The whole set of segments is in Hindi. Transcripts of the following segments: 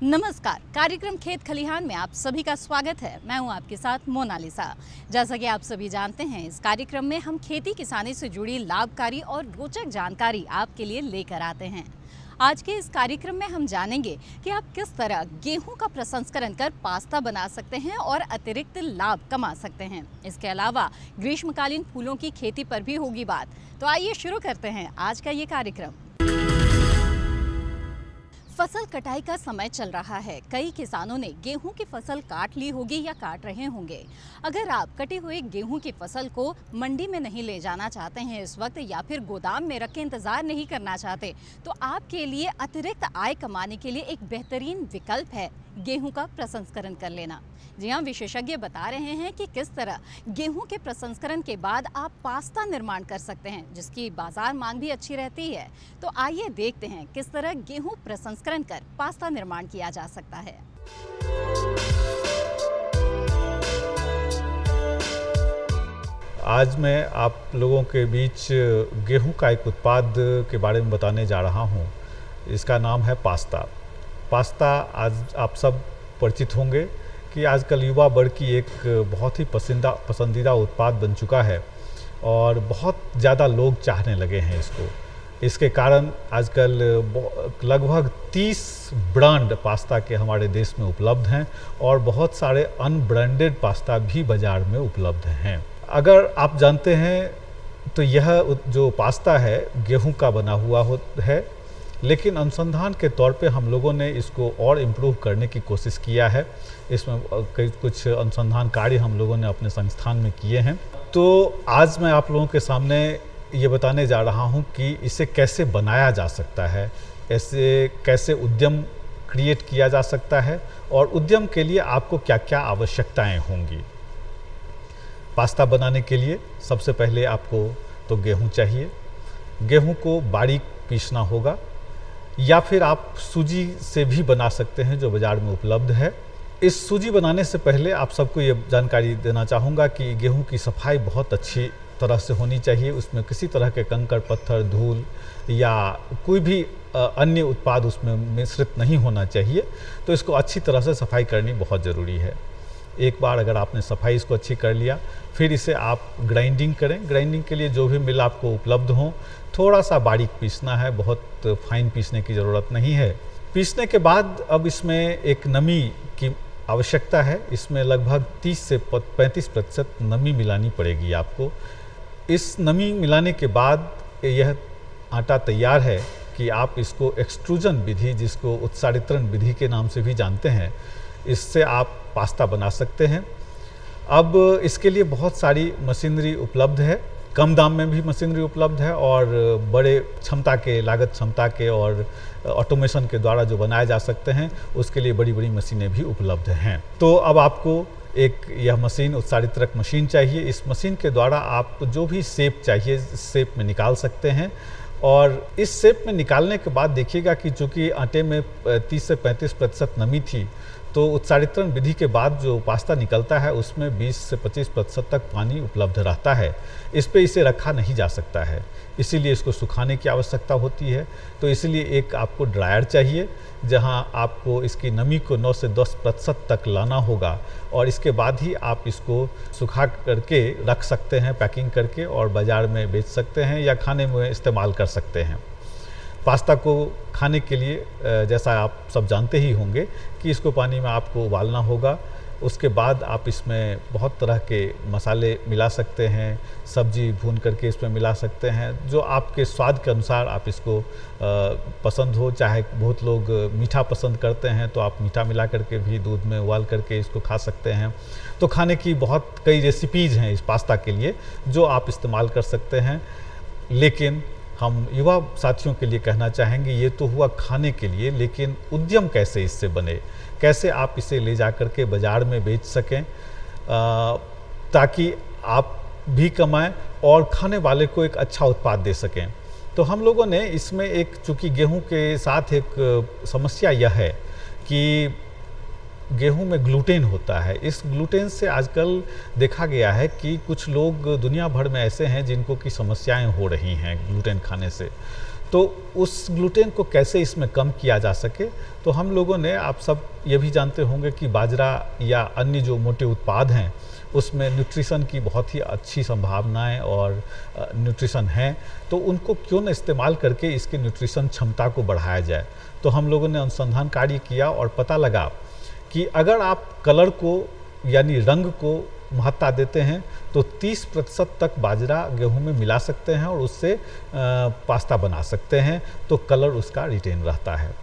नमस्कार। कार्यक्रम खेत खलिहान में आप सभी का स्वागत है। मैं हूं आपके साथ मोनालिसा। जैसा कि आप सभी जानते हैं, इस कार्यक्रम में हम खेती किसानी से जुड़ी लाभकारी और रोचक जानकारी आपके लिए लेकर आते हैं। आज के इस कार्यक्रम में हम जानेंगे कि आप किस तरह गेहूं का प्रसंस्करण कर पास्ता बना सकते हैं और अतिरिक्त लाभ कमा सकते हैं। इसके अलावा ग्रीष्मकालीन फूलों की खेती पर भी होगी बात। तो आइए शुरू करते हैं आज का ये कार्यक्रम। फसल कटाई का समय चल रहा है। कई किसानों ने गेहूं की फसल काट ली होगी या काट रहे होंगे। अगर आप कटी हुई गेहूं की फसल को मंडी में नहीं ले जाना चाहते हैं इस वक्त, या फिर गोदाम में रख के इंतजार नहीं करना चाहते, तो आपके लिए अतिरिक्त आय कमाने के लिए एक बेहतरीन विकल्प है गेहूं का प्रसंस्करण कर लेना। जी हाँ, विशेषज्ञ बता रहे हैं कि किस तरह गेहूं के प्रसंस्करण के बाद आप पास्ता निर्माण कर सकते हैं, जिसकी बाजार मांग भी अच्छी रहती है। तो आइए देखते हैं किस तरह गेहूं प्रसंस्करण कर पास्ता निर्माण किया जा सकता है। आज मैं आप लोगों के बीच गेहूं का एक उत्पाद के बारे में बताने जा रहा हूं। इसका नाम है पास्ता। पास्ता आज आप सब परिचित होंगे कि आजकल युवा वर्ग की एक बहुत ही पसंदीदा उत्पाद बन चुका है और बहुत ज़्यादा लोग चाहने लगे हैं इसको। इसके कारण आजकल लगभग 30 ब्रांड पास्ता के हमारे देश में उपलब्ध हैं और बहुत सारे अनब्रांडेड पास्ता भी बाज़ार में उपलब्ध हैं। अगर आप जानते हैं तो यह जो पास्ता है गेहूं का बना हुआ है, लेकिन अनुसंधान के तौर पे हम लोगों ने इसको और इम्प्रूव करने की कोशिश किया है। इसमें कुछ अनुसंधान कार्य हम लोगों ने अपने संस्थान में किए हैं। तो आज मैं आप लोगों के सामने ये बताने जा रहा हूँ कि इसे कैसे बनाया जा सकता है, ऐसे कैसे उद्यम क्रिएट किया जा सकता है और उद्यम के लिए आपको क्या क्या आवश्यकताएं होंगी। पास्ता बनाने के लिए सबसे पहले आपको तो गेहूं चाहिए। गेहूं को बारीक पीसना होगा या फिर आप सूजी से भी बना सकते हैं जो बाज़ार में उपलब्ध है। इस सूजी बनाने से पहले आप सबको ये जानकारी देना चाहूँगा कि गेहूं की सफाई बहुत अच्छी तरह से होनी चाहिए। उसमें किसी तरह के कंकड़ पत्थर, धूल या कोई भी अन्य उत्पाद उसमें मिश्रित नहीं होना चाहिए। तो इसको अच्छी तरह से सफाई करनी बहुत ज़रूरी है। एक बार अगर आपने सफाई इसको अच्छी कर लिया, फिर इसे आप ग्राइंडिंग करें। ग्राइंडिंग के लिए जो भी मिल आपको उपलब्ध हो, थोड़ा सा बारीक पीसना है, बहुत फाइन पीसने की ज़रूरत नहीं है। पीसने के बाद अब इसमें एक नमी की आवश्यकता है। इसमें लगभग 30 से 35% नमी मिलानी पड़ेगी आपको। इस नमी मिलाने के बाद यह आटा तैयार है कि आप इसको एक्सट्रूजन विधि, जिसको उत्सारित्रण विधि के नाम से भी जानते हैं, इससे आप पास्ता बना सकते हैं। अब इसके लिए बहुत सारी मशीनरी उपलब्ध है। कम दाम में भी मशीनरी उपलब्ध है और बड़े क्षमता के, लागत क्षमता के और ऑटोमेशन के द्वारा जो बनाए जा सकते हैं, उसके लिए बड़ी बड़ी मशीनें भी उपलब्ध हैं। तो अब आपको एक यह मशीन, उत्सारित्रक मशीन चाहिए। इस मशीन के द्वारा आप जो भी शेप चाहिए शेप में निकाल सकते हैं। और इस शेप में निकालने के बाद देखिएगा कि चूँकि आटे में 30 से 35% नमी थी, तो उत्सारित्रण विधि के बाद जो पास्ता निकलता है उसमें 20 से 25% तक पानी उपलब्ध रहता है। इस पे इसे रखा नहीं जा सकता है, इसीलिए इसको सुखाने की आवश्यकता होती है। तो इसलिए एक आपको ड्रायर चाहिए जहां आपको इसकी नमी को 9 से 10% तक लाना होगा और इसके बाद ही आप इसको सुखा करके रख सकते हैं, पैकिंग करके, और बाज़ार में बेच सकते हैं या खाने में इस्तेमाल कर सकते हैं। पास्ता को खाने के लिए जैसा आप सब जानते ही होंगे कि इसको पानी में आपको उबालना होगा। उसके बाद आप इसमें बहुत तरह के मसाले मिला सकते हैं, सब्जी भून करके इसमें मिला सकते हैं, जो आपके स्वाद के अनुसार आप इसको पसंद हो। चाहे बहुत लोग मीठा पसंद करते हैं तो आप मीठा मिला करके भी दूध में उबाल करके इसको खा सकते हैं। तो खाने की बहुत कई रेसिपीज़ हैं इस पास्ता के लिए जो आप इस्तेमाल कर सकते हैं। लेकिन हम युवा साथियों के लिए कहना चाहेंगे, ये तो हुआ खाने के लिए, लेकिन उद्यम कैसे इससे बने, कैसे आप इसे ले जा कर के बाज़ार में बेच सकें ताकि आप भी कमाएं और खाने वाले को एक अच्छा उत्पाद दे सकें। तो हम लोगों ने इसमें एक, चूँकि गेहूं के साथ एक समस्या यह है कि गेहूं में ग्लूटेन होता है। इस ग्लूटेन से आजकल देखा गया है कि कुछ लोग दुनिया भर में ऐसे हैं जिनको की समस्याएं हो रही हैं ग्लूटेन खाने से। तो उस ग्लूटेन को कैसे इसमें कम किया जा सके, तो हम लोगों ने, आप सब ये भी जानते होंगे कि बाजरा या अन्य जो मोटे उत्पाद हैं उसमें न्यूट्रिशन की बहुत ही अच्छी संभावनाएं और न्यूट्रिशन हैं, तो उनको क्यों न इस्तेमाल करके इसकी न्यूट्रिशन क्षमता को बढ़ाया जाए। तो हम लोगों ने अनुसंधान कार्य किया और पता लगा कि अगर आप कलर को यानी रंग को महत्ता देते हैं तो 30% तक बाजरा गेहूं में मिला सकते हैं और उससे पास्ता बना सकते हैं, तो कलर उसका रिटेन रहता है।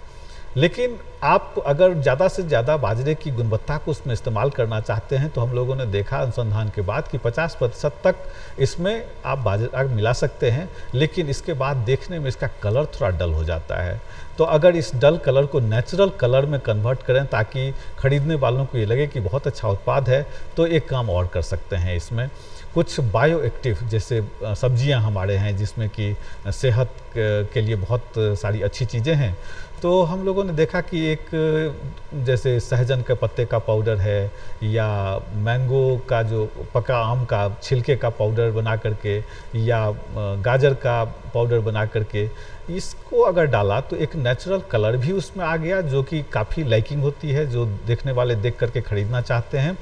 लेकिन आप अगर ज़्यादा से ज़्यादा बाजरे की गुणवत्ता को उसमें इस्तेमाल करना चाहते हैं तो हम लोगों ने देखा अनुसंधान के बाद कि 50% तक इसमें आप बाजरा मिला सकते हैं, लेकिन इसके बाद देखने में इसका कलर थोड़ा डल हो जाता है। तो अगर इस डल कलर को नेचुरल कलर में कन्वर्ट करें ताकि खरीदने वालों को ये लगे कि बहुत अच्छा उत्पाद है, तो एक काम और कर सकते हैं। इसमें कुछ बायो एक्टिव जैसे सब्जियां हमारे हैं जिसमें कि सेहत के लिए बहुत सारी अच्छी चीज़ें हैं, तो हम लोगों ने देखा कि एक जैसे सहजन के पत्ते का पाउडर है या मैंगो का जो पका आम का छिलके का पाउडर बना करके या गाजर का पाउडर बना करके इसको अगर डाला तो एक नेचुरल कलर भी उसमें आ गया जो कि काफ़ी लाइकिंग होती है, जो देखने वाले देख करके ख़रीदना चाहते हैं।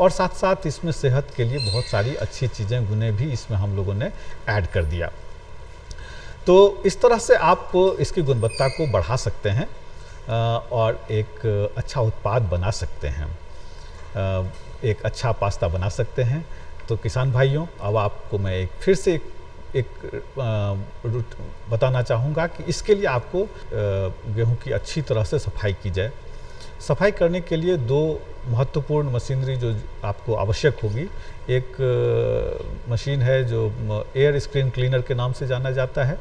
और साथ साथ इसमें सेहत के लिए बहुत सारी अच्छी चीज़ें गुने भी इसमें हम लोगों ने ऐड कर दिया। तो इस तरह से आप इसकी गुणवत्ता को बढ़ा सकते हैं और एक अच्छा उत्पाद बना सकते हैं, एक अच्छा पास्ता बना सकते हैं। तो किसान भाइयों, अब आपको मैं फिर से रूट बताना चाहूँगा कि इसके लिए आपको गेहूं की अच्छी तरह से सफाई की जाए। सफाई करने के लिए दो महत्वपूर्ण मशीनरी जो आपको आवश्यक होगी, एक मशीन है जो एयर स्क्रीन क्लीनर के नाम से जाना जाता है,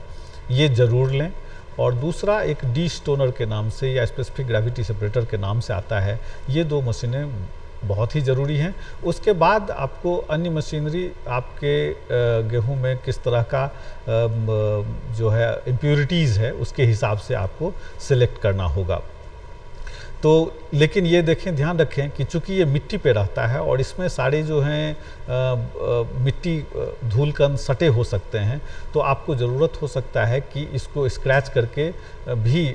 ये ज़रूर लें, और दूसरा एक डी स्टोनर के नाम से या स्पेसिफिक ग्रेविटी सेपरेटर के नाम से आता है। ये दो मशीनें बहुत ही ज़रूरी हैं। उसके बाद आपको अन्य मशीनरी आपके गेहूं में किस तरह का जो है इम्प्योरिटीज़ है उसके हिसाब से आपको सिलेक्ट करना होगा। तो लेकिन ये देखें, ध्यान रखें कि चूँकि ये मिट्टी पे रहता है और इसमें सारे जो हैं मिट्टी धूल कण सटे हो सकते हैं, तो आपको ज़रूरत हो सकता है कि इसको स्क्रैच करके भी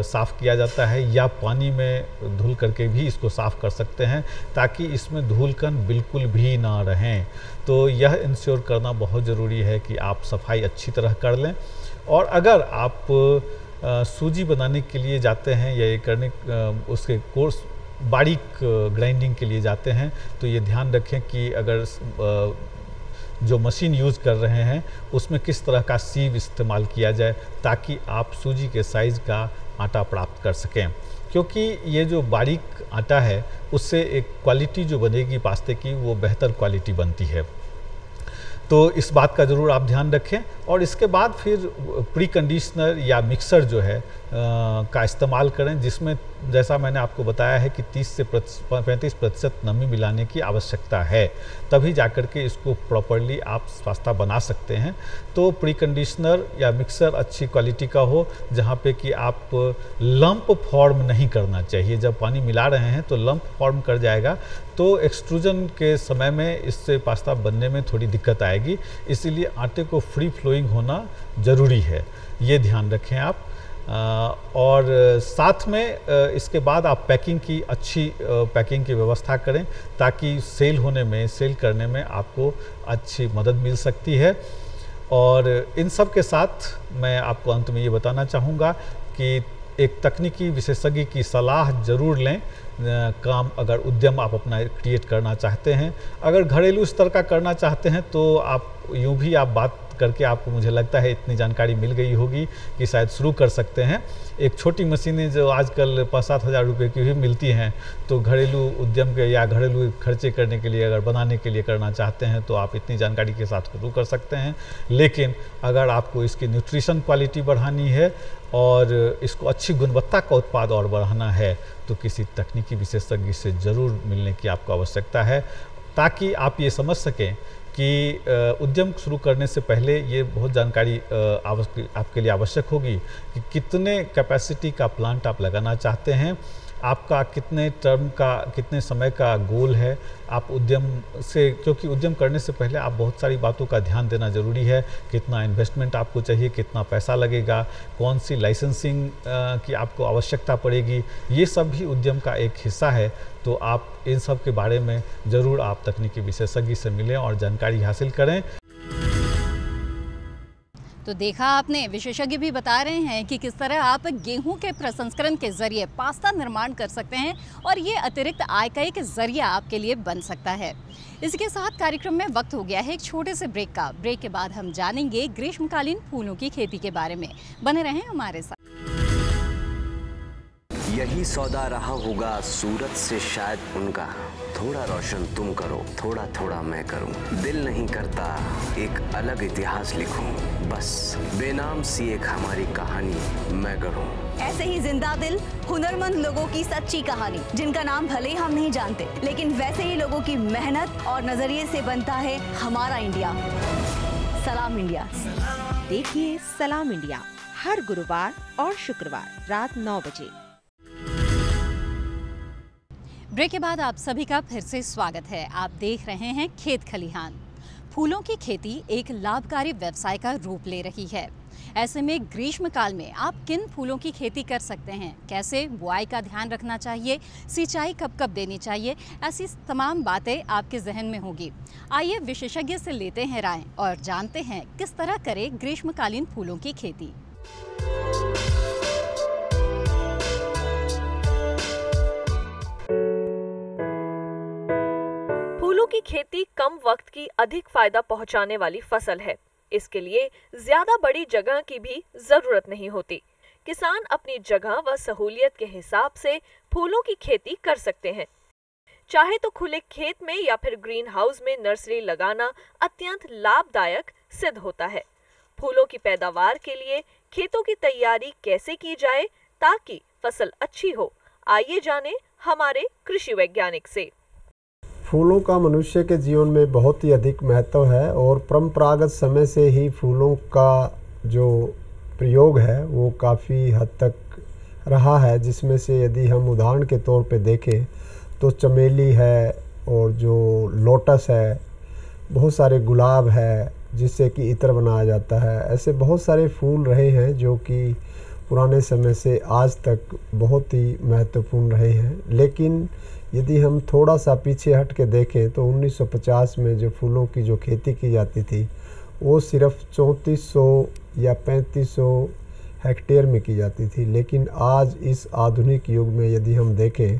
साफ़ किया जाता है या पानी में धुल करके भी इसको साफ़ कर सकते हैं ताकि इसमें धूल कण बिल्कुल भी ना रहें। तो यह इंश्योर करना बहुत ज़रूरी है कि आप सफाई अच्छी तरह कर लें। और अगर आप सूजी बनाने के लिए जाते हैं या ये करने उसके कोर्स बारीक ग्राइंडिंग के लिए जाते हैं, तो ये ध्यान रखें कि अगर जो मशीन यूज़ कर रहे हैं उसमें किस तरह का सीव इस्तेमाल किया जाए ताकि आप सूजी के साइज़ का आटा प्राप्त कर सकें, क्योंकि ये जो बारीक आटा है उससे एक क्वालिटी जो बनेगी पास्ते की वो बेहतर क्वालिटी बनती है। तो इस बात का ज़रूर आप ध्यान रखें। और इसके बाद फिर प्री कंडीशनर या मिक्सर जो है का इस्तेमाल करें, जिसमें जैसा मैंने आपको बताया है कि 30 से 35% नमी मिलाने की आवश्यकता है, तभी जाकर के इसको प्रॉपरली आप पास्ता बना सकते हैं। तो प्री कंडीशनर या मिक्सर अच्छी क्वालिटी का हो जहाँ पे कि आप लंप फॉर्म नहीं करना चाहिए। जब पानी मिला रहे हैं तो लंप फॉर्म कर जाएगा तो एक्सट्रूजन के समय में इससे पास्ता बनने में थोड़ी दिक्कत आएगी, इसीलिए आटे को फ्री फ्लोइंग होना ज़रूरी है, ये ध्यान रखें आप। और साथ में इसके बाद आप पैकिंग की अच्छी पैकिंग की व्यवस्था करें ताकि सेल करने में आपको अच्छी मदद मिल सकती है। और इन सब के साथ मैं आपको अंत में ये बताना चाहूँगा कि एक तकनीकी विशेषज्ञ की सलाह ज़रूर लें। काम अगर उद्यम आप अपना क्रिएट करना चाहते हैं, अगर घरेलू स्तर का करना चाहते हैं तो आप यूँ भी आप बात करके आपको मुझे लगता है इतनी जानकारी मिल गई होगी कि शायद शुरू कर सकते हैं। एक छोटी मशीनें जो आजकल 5-7 हज़ार रुपये की भी मिलती हैं, तो घरेलू उद्यम के या घरेलू खर्चे करने के लिए अगर बनाने के लिए करना चाहते हैं तो आप इतनी जानकारी के साथ शुरू कर सकते हैं। लेकिन अगर आपको इसकी न्यूट्रिशन क्वालिटी बढ़ानी है और इसको अच्छी गुणवत्ता का उत्पाद और बढ़ाना है तो किसी तकनीकी विशेषज्ञ से ज़रूर मिलने की आपको आवश्यकता है, ताकि आप ये समझ सकें कि उद्यम शुरू करने से पहले ये बहुत जानकारी आपके लिए आवश्यक होगी कि कितने कैपेसिटी का प्लांट आप लगाना चाहते हैं आपका कितने टर्म का, कितने समय का गोल है। आप उद्यम से, क्योंकि उद्यम करने से पहले आप बहुत सारी बातों का ध्यान देना ज़रूरी है। कितना इन्वेस्टमेंट आपको चाहिए, कितना पैसा लगेगा, कौन सी लाइसेंसिंग की आपको आवश्यकता पड़ेगी, ये सब भी उद्यम का एक हिस्सा है। तो आप इन सब के बारे में ज़रूर आप तकनीकी विशेषज्ञ से मिलें और जानकारी हासिल करें। तो देखा आपने, विशेषज्ञ भी बता रहे हैं कि किस तरह आप गेहूं के प्रसंस्करण के जरिए पास्ता निर्माण कर सकते हैं और ये अतिरिक्त आय का एक जरिया आपके लिए बन सकता है। इसके साथ कार्यक्रम में वक्त हो गया है एक छोटे से ब्रेक का। ब्रेक के बाद हम जानेंगे ग्रीष्मकालीन फूलों की खेती के बारे में। बने रहें हमारे साथ। यही सौदा रहा होगा सूरत से शायद उनका, थोड़ा रोशन तुम करो, थोड़ा थोड़ा मैं करूं, दिल नहीं करता एक अलग इतिहास लिखूं, बस बेनाम सी एक हमारी कहानी मैं गढ़ूं। ऐसे ही जिंदा दिल, हुनरमंद लोगों की सच्ची कहानी, जिनका नाम भले ही हम नहीं जानते, लेकिन वैसे ही लोगों की मेहनत और नजरिए से बनता है हमारा इंडिया। सलाम इंडिया। देखिए सलाम इंडिया हर गुरुवार और शुक्रवार रात 9 बजे। ब्रेक के बाद आप सभी का फिर से स्वागत है। आप देख रहे हैं खेत खलिहान। फूलों की खेती एक लाभकारी व्यवसाय का रूप ले रही है। ऐसे में ग्रीष्म काल में आप किन फूलों की खेती कर सकते हैं, कैसे बुआई का ध्यान रखना चाहिए, सिंचाई कब कब देनी चाहिए, ऐसी तमाम बातें आपके जहन में होगी। आइए विशेषज्ञ से लेते हैं राय और जानते हैं किस तरह करें ग्रीष्मकालीन फूलों की खेती। फूलों की खेती कम वक्त की अधिक फायदा पहुंचाने वाली फसल है। इसके लिए ज्यादा बड़ी जगह की भी जरूरत नहीं होती। किसान अपनी जगह व सहूलियत के हिसाब से फूलों की खेती कर सकते हैं। चाहे तो खुले खेत में या फिर ग्रीन हाउस में नर्सरी लगाना अत्यंत लाभदायक सिद्ध होता है। फूलों की पैदावार के लिए खेतों की तैयारी कैसे की जाए ताकि फसल अच्छी हो, आइए जाने हमारे कृषि वैज्ञानिक से। फूलों का मनुष्य के जीवन में बहुत ही अधिक महत्व है और परंपरागत समय से ही फूलों का जो प्रयोग है वो काफ़ी हद तक रहा है, जिसमें से यदि हम उदाहरण के तौर पे देखें तो चमेली है और जो लोटस है, बहुत सारे गुलाब है जिससे कि इत्र बनाया जाता है। ऐसे बहुत सारे फूल रहे हैं जो कि पुराने समय से आज तक बहुत ही महत्वपूर्ण रहे हैं। लेकिन यदि हम थोड़ा सा पीछे हट के देखें तो 1950 में जो फूलों की जो खेती की जाती थी वो सिर्फ 3400 या 3500 हेक्टेयर में की जाती थी। लेकिन आज इस आधुनिक युग में यदि हम देखें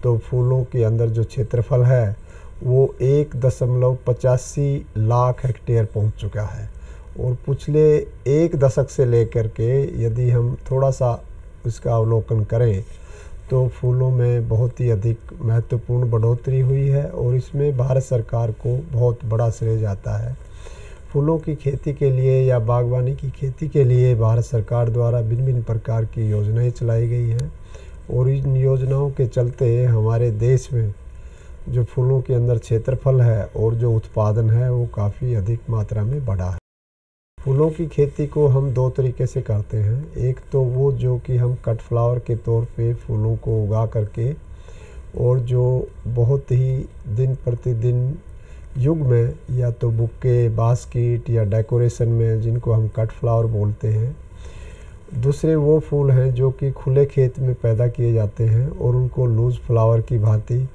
तो फूलों के अंदर जो क्षेत्रफल है वो 1.85 लाख हेक्टेयर पहुंच चुका है। और पिछले एक दशक से लेकर के यदि हम थोड़ा सा इसका अवलोकन करें तो फूलों में बहुत ही अधिक महत्वपूर्ण बढ़ोतरी हुई है और इसमें भारत सरकार को बहुत बड़ा श्रेय जाता है। फूलों की खेती के लिए या बागवानी की खेती के लिए भारत सरकार द्वारा भिन्न भिन्न प्रकार की योजनाएं चलाई गई हैं और इन योजनाओं के चलते हमारे देश में जो फूलों के अंदर क्षेत्रफल है और जो उत्पादन है वो काफ़ी अधिक मात्रा में बढ़ा है। फूलों की खेती को हम दो तरीके से करते हैं। एक तो वो जो कि हम कट फ्लावर के तौर पे फूलों को उगा करके और जो बहुत ही दिन प्रतिदिन युग में या तो बुक्के, बास्केट या डेकोरेशन में जिनको हम कट फ्लावर बोलते हैं। दूसरे वो फूल हैं जो कि खुले खेत में पैदा किए जाते हैं और उनको लूज फ्लावर की भांति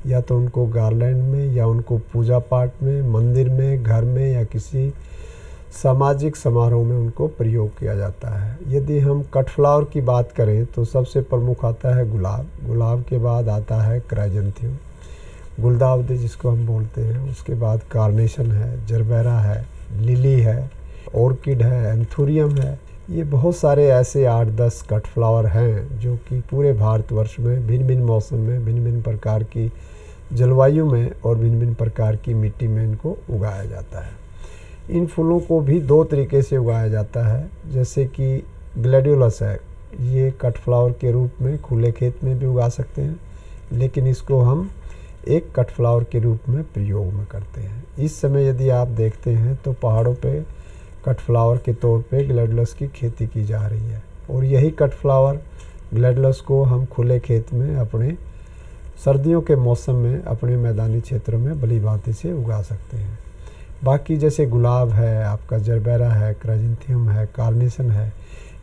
या तो उनको गार्लैंड में या उनको पूजा पाठ में, मंदिर में, घर में या किसी सामाजिक समारोह में उनको प्रयोग किया जाता है। यदि हम कट फ्लावर की बात करें तो सबसे प्रमुख आता है गुलाब। गुलाब के बाद आता है क्राइजेंथियम, गुलदाउदी जिसको हम बोलते हैं। उसके बाद कार्नेशन है, जरबेरा है, लिली है, ऑर्किड है, एंथुरियम है। ये बहुत सारे ऐसे 8-10 कट फ्लावर हैं जो कि पूरे भारतवर्ष में भिन्न भिन्न मौसम में, भिन्न भिन्न प्रकार की जलवायु में और भिन्न भिन्न प्रकार की मिट्टी में इनको उगाया जाता है। इन फूलों को भी दो तरीके से उगाया जाता है, जैसे कि ग्लैडियोलस है, ये कट फ्लावर के रूप में खुले खेत में भी उगा सकते हैं, लेकिन इसको हम एक कट फ्लावर के रूप में प्रयोग में करते हैं। इस समय यदि आप देखते हैं तो पहाड़ों पे कट फ्लावर के तौर पे ग्लैडियोलस की खेती की जा रही है और यही कट फ्लावर ग्लैडियोलस को हम खुले खेत में अपने सर्दियों के मौसम में अपने मैदानी क्षेत्रों में भली भांति से उगा सकते हैं। बाकी जैसे गुलाब है, आपका जरबेरा है, क्राइजेंथियम है, कार्नेशन है,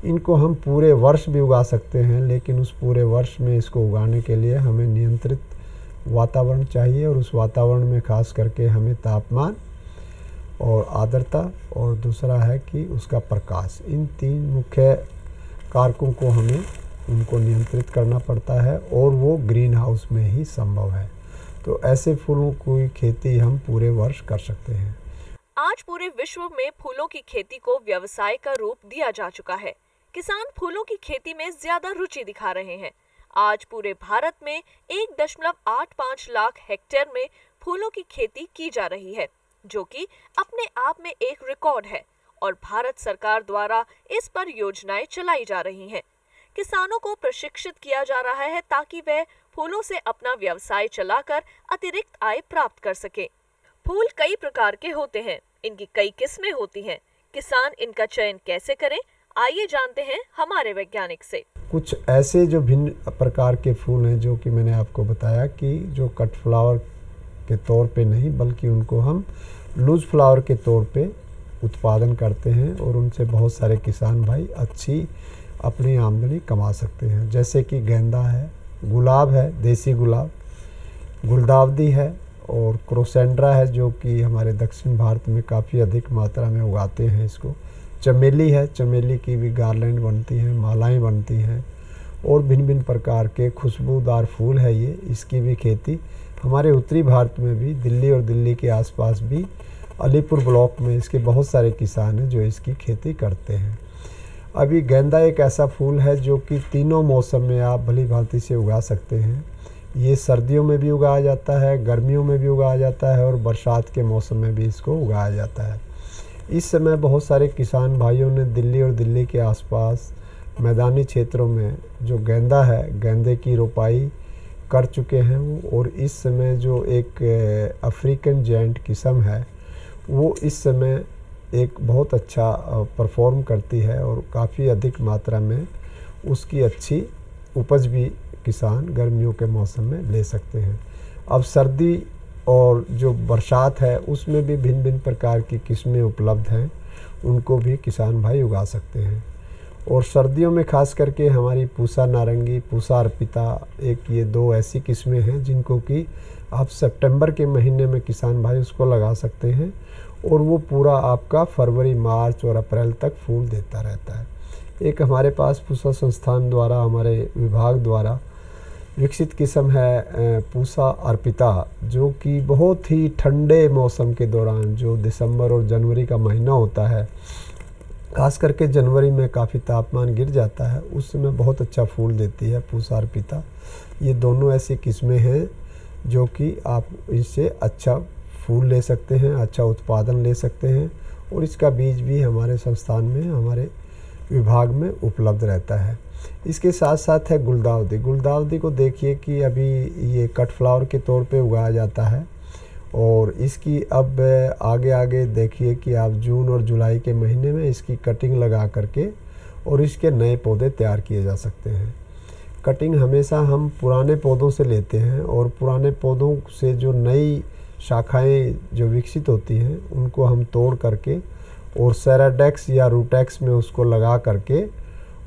इनको हम पूरे वर्ष भी उगा सकते हैं, लेकिन उस पूरे वर्ष में इसको उगाने के लिए हमें नियंत्रित वातावरण चाहिए और उस वातावरण में खास करके हमें तापमान और आर्द्रता और दूसरा है कि उसका प्रकाश, इन 3 मुख्य कारकों को हमें उनको नियंत्रित करना पड़ता है और वो ग्रीन हाउस में ही संभव है। तो ऐसे फूलों की खेती हम पूरे वर्ष कर सकते हैं। आज पूरे विश्व में फूलों की खेती को व्यवसाय का रूप दिया जा चुका है। किसान फूलों की खेती में ज्यादा रुचि दिखा रहे हैं। आज पूरे भारत में 1.85 लाख हेक्टेयर में फूलों की खेती की जा रही है, जो कि अपने आप में एक रिकॉर्ड है और भारत सरकार द्वारा इस पर योजनाएं चलाई जा रही हैं। किसानों को प्रशिक्षित किया जा रहा है ताकि वह फूलों से अपना व्यवसाय चलाकर अतिरिक्त आय प्राप्त कर सके। फूल कई प्रकार के होते हैं, इनकी कई किस्में होती हैं। किसान इनका चयन कैसे करें, आइए जानते हैं हमारे वैज्ञानिक से। कुछ ऐसे जो भिन्न प्रकार के फूल हैं जो कि मैंने आपको बताया कि जो कट फ्लावर के तौर पे नहीं बल्कि उनको हम लूज फ्लावर के तौर पे उत्पादन करते हैं और उनसे बहुत सारे किसान भाई अच्छी अपनी आमदनी कमा सकते हैं। जैसे कि गेंदा है, गुलाब है, देसी गुलाब, गुलदावदी है और क्रोसेंड्रा है जो कि हमारे दक्षिण भारत में काफ़ी अधिक मात्रा में उगाते हैं इसको। चमेली है, चमेली की भी गार्लैंड बनती हैं, मालाएं बनती हैं और भिन्न भिन्न प्रकार के खुशबूदार फूल है ये। इसकी भी खेती हमारे उत्तरी भारत में भी, दिल्ली और दिल्ली के आसपास भी, अलीपुर ब्लॉक में इसके बहुत सारे किसान हैं जो इसकी खेती करते हैं। अभी गेंदा एक ऐसा फूल है जो कि तीनों मौसम में आप भली भांति से उगा सकते हैं। ये सर्दियों में भी उगाया जाता है, गर्मियों में भी उगाया जाता है और बरसात के मौसम में भी इसको उगाया जाता है। इस समय बहुत सारे किसान भाइयों ने दिल्ली और दिल्ली के आसपास मैदानी क्षेत्रों में जो गेंदा है, गेंदे की रोपाई कर चुके हैं वो। और इस समय जो एक अफ्रीकन जायंट किस्म है वो इस समय एक बहुत अच्छा परफॉर्म करती है और काफ़ी अधिक मात्रा में उसकी अच्छी उपज भी किसान गर्मियों के मौसम में ले सकते हैं। अब सर्दी और जो बरसात है उसमें भी भिन्न भिन्न प्रकार की किस्में उपलब्ध हैं, उनको भी किसान भाई उगा सकते हैं। और सर्दियों में खास करके हमारी पूसा नारंगी, पूसा अर्पिता, एक ये 2 ऐसी किस्में हैं जिनको कि आप सितंबर के महीने में किसान भाई उसको लगा सकते हैं और वो पूरा आपका फरवरी, मार्च और अप्रैल तक फूल देता रहता है। एक हमारे पास पूसा संस्थान द्वारा, हमारे विभाग द्वारा विकसित किस्म है पूसा अर्पिता, जो कि बहुत ही ठंडे मौसम के दौरान, जो दिसंबर और जनवरी का महीना होता है, खास करके जनवरी में काफ़ी तापमान गिर जाता है, उस समय बहुत अच्छा फूल देती है पूसा अर्पिता। ये दोनों ऐसी किस्में हैं जो कि आप इससे अच्छा फूल ले सकते हैं, अच्छा उत्पादन ले सकते हैं और इसका बीज भी हमारे संस्थान में, हमारे विभाग में उपलब्ध रहता है। इसके साथ साथ है गुलदावदी। गुलदावदी को देखिए कि अभी ये कट फ्लावर के तौर पे उगाया जाता है और इसकी अब आगे आगे देखिए कि आप जून और जुलाई के महीने में इसकी कटिंग लगा करके और इसके नए पौधे तैयार किए जा सकते हैं। कटिंग हमेशा हम पुराने पौधों से लेते हैं और पुराने पौधों से जो नई शाखाएं जो विकसित होती हैं उनको हम तोड़ करके और सेराडेक्स या रूटेक्स में उसको लगा करके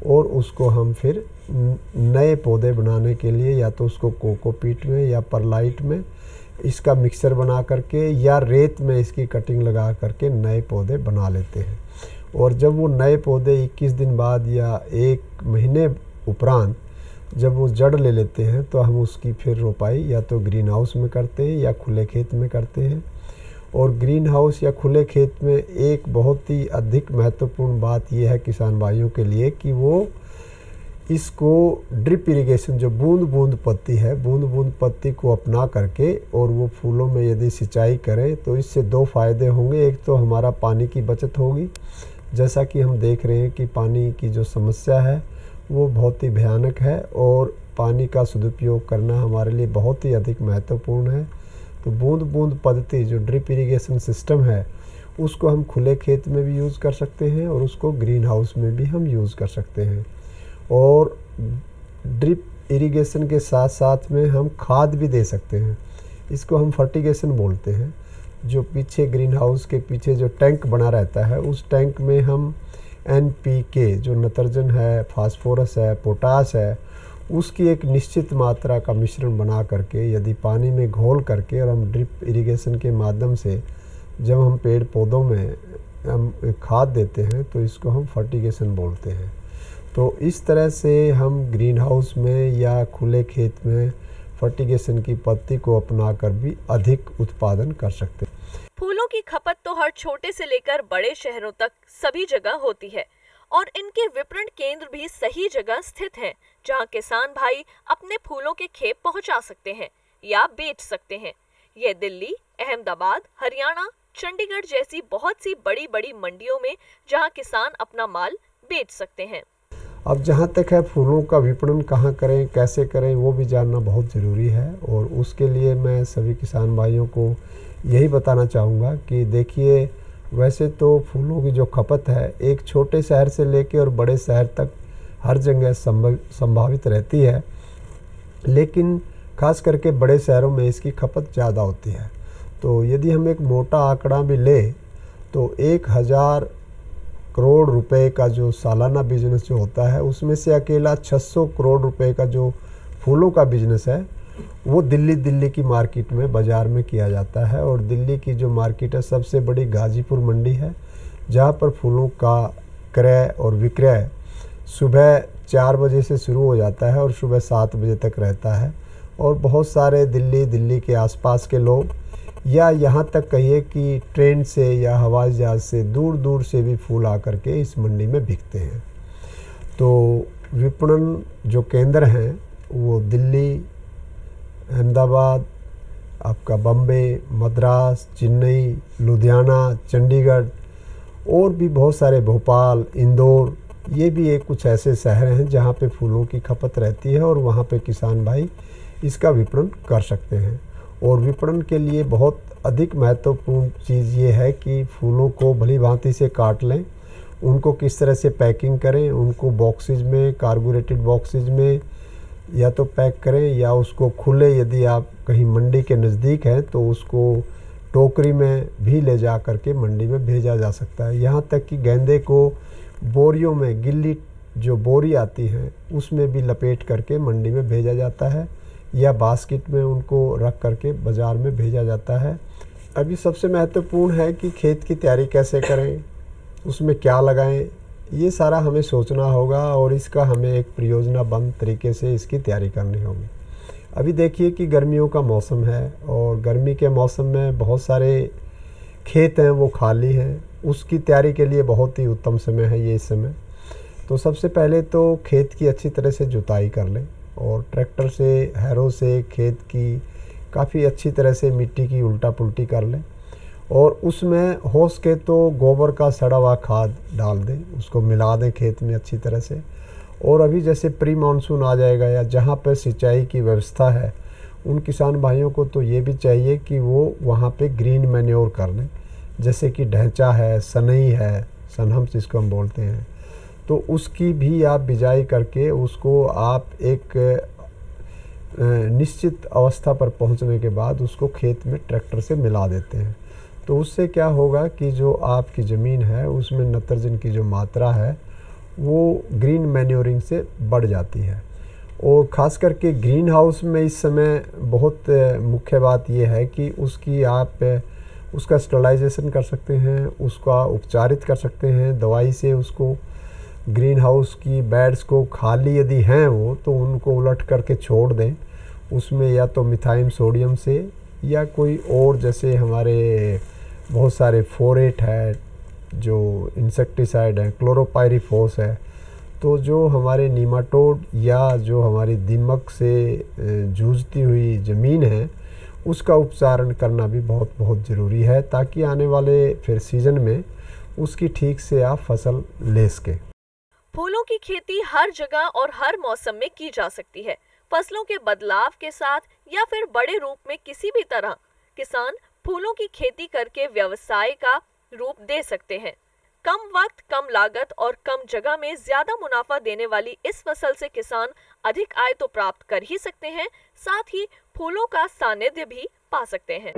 और उसको हम फिर नए पौधे बनाने के लिए या तो उसको कोकोपीट में या परलाइट में इसका मिक्सचर बना करके या रेत में इसकी कटिंग लगा करके नए पौधे बना लेते हैं। और जब वो नए पौधे 21 दिन बाद या 1 महीने उपरांत जब वो जड़ ले लेते हैं तो हम उसकी फिर रोपाई या तो ग्रीन हाउस में करते हैं या खुले खेत में करते हैं। और ग्रीन हाउस या खुले खेत में एक बहुत ही अधिक महत्वपूर्ण बात यह है किसान भाइयों के लिए कि वो इसको ड्रिप इरिगेशन, जो बूंद बूंद पत्ती है, बूंद बूंद पत्ती को अपना करके और वो फूलों में यदि सिंचाई करें तो इससे 2 फ़ायदे होंगे। एक तो हमारा पानी की बचत होगी, जैसा कि हम देख रहे हैं कि पानी की जो समस्या है वो बहुत ही भयानक है और पानी का सदुपयोग करना हमारे लिए बहुत ही अधिक महत्वपूर्ण है। तो बूंद बूंद पद्धति जो ड्रिप इरिगेशन सिस्टम है उसको हम खुले खेत में भी यूज़ कर सकते हैं और उसको ग्रीन हाउस में भी हम यूज़ कर सकते हैं। और ड्रिप इरिगेशन के साथ साथ में हम खाद भी दे सकते हैं। इसको हम फर्टिगेशन बोलते हैं। जो पीछे ग्रीन हाउस के पीछे जो टैंक बना रहता है, उस टैंक में हम NPK जो नाइट्रोजन है, फास्फोरस है, पोटाश है, उसकी एक निश्चित मात्रा का मिश्रण बना करके यदि पानी में घोल करके और हम ड्रिप इरिगेशन के माध्यम से जब हम पेड़ पौधों में हम खाद देते हैं तो इसको हम फर्टिगेशन बोलते हैं। तो इस तरह से हम ग्रीन हाउस में या खुले खेत में फर्टिगेशन की पद्धति को अपनाकर भी अधिक उत्पादन कर सकते हैं। फूलों की खपत तो हर छोटे से लेकर बड़े शहरों तक सभी जगह होती है और इनके विपणन केंद्र भी सही जगह स्थित हैं, जहां किसान भाई अपने फूलों के खेप पहुंचा सकते हैं या बेच सकते हैं। यह दिल्ली, अहमदाबाद, हरियाणा, चंडीगढ़ जैसी बहुत सी बड़ी बड़ी मंडियों में जहां किसान अपना माल बेच सकते हैं। अब जहाँ तक है फूलों का विपणन कहाँ करें, कैसे करें, वो भी जानना बहुत ज़रूरी है। और उसके लिए मैं सभी किसान भाइयों को यही बताना चाहूँगा कि देखिए, वैसे तो फूलों की जो खपत है एक छोटे शहर से लेके और बड़े शहर तक हर जगह संभावित रहती है, लेकिन खास करके बड़े शहरों में इसकी खपत ज़्यादा होती है। तो यदि हम एक मोटा आंकड़ा भी लें तो 1000 करोड़ रुपए का जो सालाना बिजनेस जो होता है, उसमें से अकेला 600 करोड़ रुपए का जो फूलों का बिजनेस है वो दिल्ली की मार्केट में बाज़ार में किया जाता है। और दिल्ली की जो मार्केट है सबसे बड़ी गाजीपुर मंडी है, जहाँ पर फूलों का क्रय और विक्रय सुबह 4 बजे से शुरू हो जाता है और सुबह 7 बजे तक रहता है। और बहुत सारे दिल्ली के आसपास के लोग या यहाँ तक कहिए कि ट्रेन से या हवाई जहाज़ से दूर से भी फूल आकर के इस मंडी में बिकते हैं। तो विपणन जो केंद्र हैं वो दिल्ली, अहमदाबाद, आपका बम्बे, मद्रास, चेन्नई, लुधियाना, चंडीगढ़ और भी बहुत सारे, भोपाल, इंदौर, ये भी एक कुछ ऐसे शहर हैं जहाँ पे फूलों की खपत रहती है और वहाँ पे किसान भाई इसका विपणन कर सकते हैं। और विपणन के लिए बहुत अधिक महत्वपूर्ण चीज़ ये है कि फूलों को भली भांति से काट लें, उनको किस तरह से पैकिंग करें, उनको बॉक्सेज में, कार्बोरेटेड बॉक्सेज में या तो पैक करें या उसको खुले, यदि आप कहीं मंडी के नज़दीक हैं तो उसको टोकरी में भी ले जा करके मंडी में भेजा जा सकता है। यहाँ तक कि गेंदे को बोरियों में, गिल्ली जो बोरी आती है उसमें भी लपेट करके मंडी में भेजा जाता है या बास्केट में उनको रख करके बाज़ार में भेजा जाता है। अभी सबसे महत्वपूर्ण है कि खेत की तैयारी कैसे करें, उसमें क्या लगाएं, ये सारा हमें सोचना होगा और इसका हमें एक परियोजनाबद्ध तरीके से इसकी तैयारी करनी होगी। अभी देखिए कि गर्मियों का मौसम है और गर्मी के मौसम में बहुत सारे खेत हैं वो खाली हैं, उसकी तैयारी के लिए बहुत ही उत्तम समय है ये इस समय। तो सबसे पहले तो खेत की अच्छी तरह से जुताई कर लें और ट्रैक्टर से, हैरो से खेत की काफ़ी अच्छी तरह से मिट्टी की उल्टा पुल्टी कर लें और उसमें हो सके तो गोबर का सड़ा हुआ खाद डाल दें, उसको मिला दें खेत में अच्छी तरह से। और अभी जैसे प्री मानसून आ जाएगा या जहाँ पर सिंचाई की व्यवस्था है, उन किसान भाइयों को तो ये भी चाहिए कि वो वहाँ पे ग्रीन मैन्योर कर लें, जैसे कि ढैंचा है, सनई है, सनहम जिसको हम बोलते हैं, तो उसकी भी आप बिजाई करके उसको आप एक निश्चित अवस्था पर पहुंचने के बाद उसको खेत में ट्रैक्टर से मिला देते हैं। तो उससे क्या होगा कि जो आपकी ज़मीन है उसमें नाइट्रोजन की जो मात्रा है वो ग्रीन मैन्योरिंग से बढ़ जाती है। और ख़ास करके ग्रीन हाउस में इस समय बहुत मुख्य बात यह है कि उसकी आप उसका स्टरलाइजेशन कर सकते हैं, उसका उपचारित कर सकते हैं दवाई से। उसको ग्रीन हाउस की बेड्स को खाली यदि हैं वो, तो उनको उलट करके छोड़ दें, उसमें या तो मिथाइल सोडियम से या कोई और, जैसे हमारे बहुत सारे फोरेट है, जो इंसेक्टिसाइड है, क्लोरोपाइरीफॉस है, तो जो हमारे नीमाटोड या जो हमारी दीमक से जूझती हुई ज़मीन है उसका उपचारण करना भी बहुत बहुत ज़रूरी है, ताकि आने वाले फिर सीज़न में उसकी ठीक से आप फसल ले सकें। फूलों की खेती हर जगह और हर मौसम में की जा सकती है। फसलों के बदलाव के साथ या फिर बड़े रूप में किसी भी तरह किसान फूलों की खेती करके व्यवसाय का रूप दे सकते हैं। कम वक्त, कम लागत और कम जगह में ज्यादा मुनाफा देने वाली इस फसल से किसान अधिक आय तो प्राप्त कर ही सकते हैं, साथ ही फूलों का सानिध्य भी पा सकते हैं।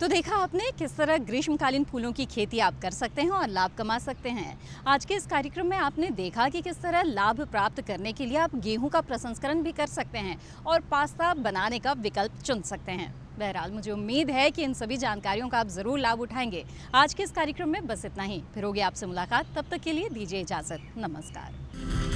तो देखा आपने किस तरह ग्रीष्मकालीन फूलों की खेती आप कर सकते हैं और लाभ कमा सकते हैं। आज के इस कार्यक्रम में आपने देखा कि किस तरह लाभ प्राप्त करने के लिए आप गेहूं का प्रसंस्करण भी कर सकते हैं और पास्ता बनाने का विकल्प चुन सकते हैं। बहरहाल मुझे उम्मीद है कि इन सभी जानकारियों का आप ज़रूर लाभ उठाएंगे। आज के इस कार्यक्रम में बस इतना ही, फिर होगी आपसे मुलाकात। तब तक के लिए दीजिए इजाज़त। नमस्कार।